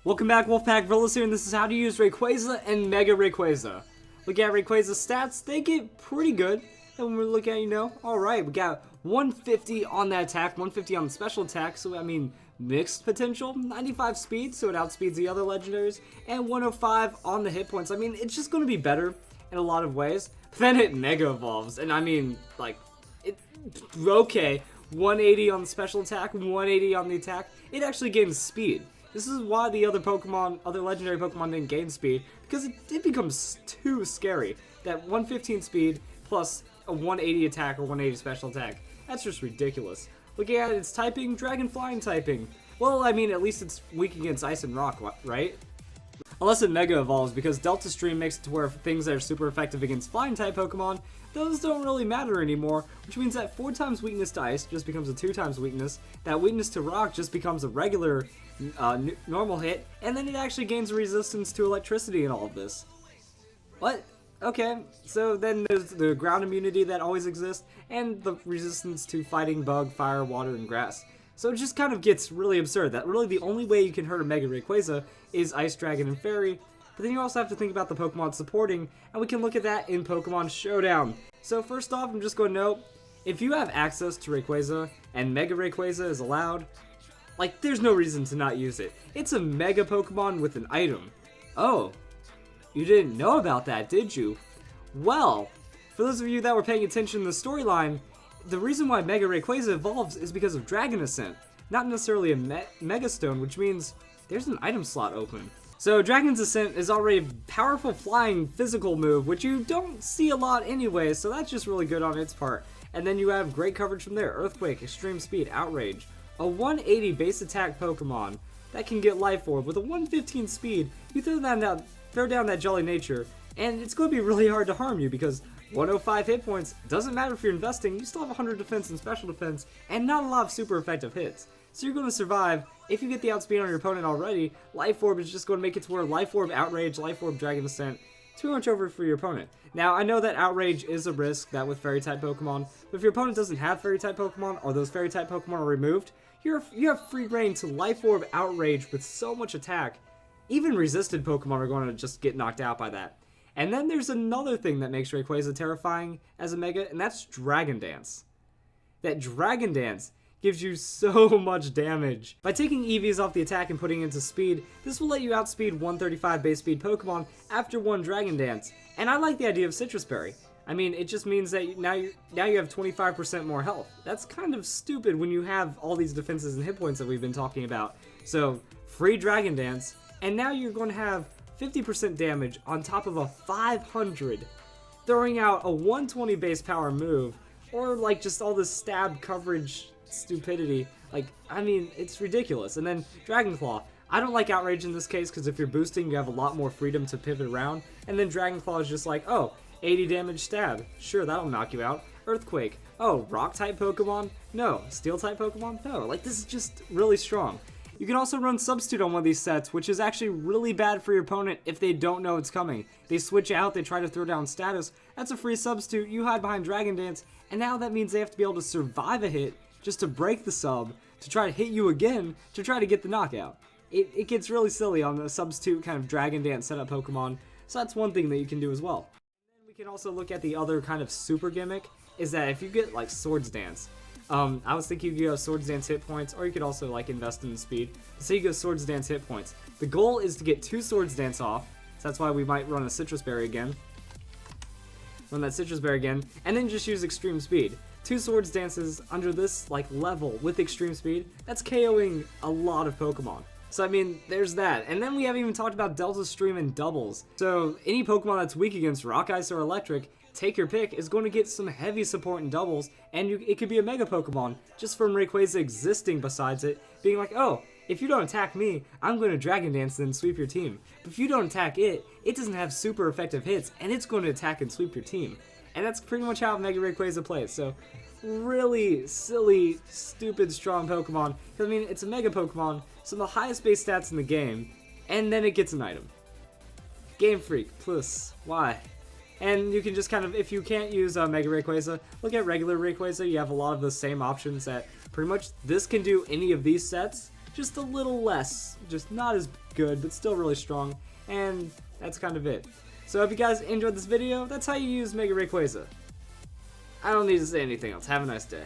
Welcome back, Wolfpack Villas here, and this is how to use Rayquaza and Mega Rayquaza. Look at Rayquaza's stats, they get pretty good. And when we look at, alright, we got 150 on that attack, 150 on the special attack, so I mean, mixed potential, 95 speed, so it outspeeds the other legendaries, and 105 on the hit points. I mean, it's just going to be better in a lot of ways. But then it Mega Evolves, and I mean, okay, 180 on the special attack, 180 on the attack, it actually gains speed. This is why the other legendary Pokemon didn't gain speed, because it becomes too scary. That 115 speed plus a 180 attack or 180 special attack, that's just ridiculous. Looking at its typing, Dragon Flying typing. Well, I mean, at least it's weak against Ice and Rock, right? Unless it Mega Evolves, because Delta Stream makes it to where things that are super effective against Flying type Pokemon, those don't really matter anymore, which means that 4 times weakness to Ice just becomes a 2 times weakness, that weakness to Rock just becomes a regular normal hit, and then it actually gains resistance to electricity in all of this. What? Okay, so then there's the ground immunity that always exists, and the resistance to fighting bug, fire, water, and grass. So it just kind of gets really absurd that really the only way you can hurt a Mega Rayquaza is Ice Dragon and Fairy, but then you also have to think about the Pokemon supporting, and we can look at that in Pokemon Showdown. So first off, I'm just going to note, if you have access to Rayquaza, and Mega Rayquaza is allowed, there's no reason to not use it. It's a Mega Pokemon with an item. Oh, you didn't know about that, did you? Well, for those of you that were paying attention in the storyline, the reason why Mega Rayquaza evolves is because of Dragon Ascent, not necessarily a Mega Stone, which means there's an item slot open. So Dragon's Ascent is already a powerful flying physical move, which you don't see a lot anyway, so that's just really good on its part. And then you have great coverage from there, Earthquake, Extreme Speed, Outrage. A 180 base attack Pokemon that can get Life Orb with a 115 speed, you throw down that Jolly Nature, and it's going to be really hard to harm you because 105 hit points, doesn't matter if you're investing, you still have 100 defense and special defense, and not a lot of super effective hits. So you're going to survive. If you get the outspeed on your opponent already, Life Orb is just going to make it to where Life Orb Outrage, Life Orb Dragon Ascent, too much over for your opponent. Now, I know that Outrage is a risk, that with Fairy-type Pokemon, but if your opponent doesn't have Fairy-type Pokemon, or those Fairy-type Pokemon are removed, you have free reign to Life Orb Outrage with so much attack. Even resisted Pokemon are going to just get knocked out by that. And then there's another thing that makes Rayquaza terrifying as a Mega, and that's Dragon Dance. That Dragon Dance gives you so much damage. By taking EVs off the attack and putting it into speed, this will let you outspeed 135 base speed Pokemon after one Dragon Dance. And I like the idea of Citrus Berry. I mean, it just means that now you have 25% more health. That's kind of stupid when you have all these defenses and hit points that we've been talking about. So, free Dragon Dance, and now you're going to have 50% damage on top of a 500, throwing out a 120 base power move, or just all this stab coverage stupidity. I mean, it's ridiculous. And then Dragon Claw. I don't like Outrage in this case because if you're boosting, you have a lot more freedom to pivot around, and then Dragon Claw is just oh, 80 damage stab. Sure, that'll knock you out. Earthquake. Oh, Rock-type Pokemon? No. Steel-type Pokemon? No. This is just really strong. You can also run Substitute on one of these sets, which is actually really bad for your opponent if they don't know it's coming. They switch out, they try to throw down status. That's a free Substitute. You hide behind Dragon Dance, and now that means they have to be able to survive a hit just to break the sub, to try to hit you again, to try to get the knockout. It gets really silly on the Substitute kind of Dragon Dance setup Pokemon, so that's one thing that you can do as well. We can also look at the other kind of super gimmick, is that if you get Swords Dance, I was thinking you could go Swords Dance hit points, or you could also invest in the speed. Say you go Swords Dance hit points. The goal is to get 2 Swords Dance off, so that's why we might run a Citrus Berry again. Run that Citrus Berry again, and then just use Extreme Speed. 2 Swords Dances under this level with Extreme Speed, that's KOing a lot of Pokemon. So I mean, there's that. And then we haven't even talked about Delta Stream and doubles. So any Pokemon that's weak against Rock, Ice, or Electric, take your pick, is going to get some heavy support in doubles, and it could be a Mega Pokemon, just from Rayquaza existing besides it, being oh, if you don't attack me, I'm going to Dragon Dance and sweep your team. But if you don't attack it, it doesn't have super effective hits, and it's going to attack and sweep your team. And that's pretty much how Mega Rayquaza plays, so really silly, stupid, strong Pokemon. Because I mean, it's a Mega Pokemon, some of the highest base stats in the game, and then it gets an item. Game Freak, plus, why? And you can just kind of, if you can't use Mega Rayquaza, look at regular Rayquaza. You have a lot of the same options that pretty much this can do any of these sets. just a little less, just not as good, but still really strong, and that's kind of it. So I hope you guys enjoyed this video. That's how you use Mega Rayquaza. I don't need to say anything else. Have a nice day.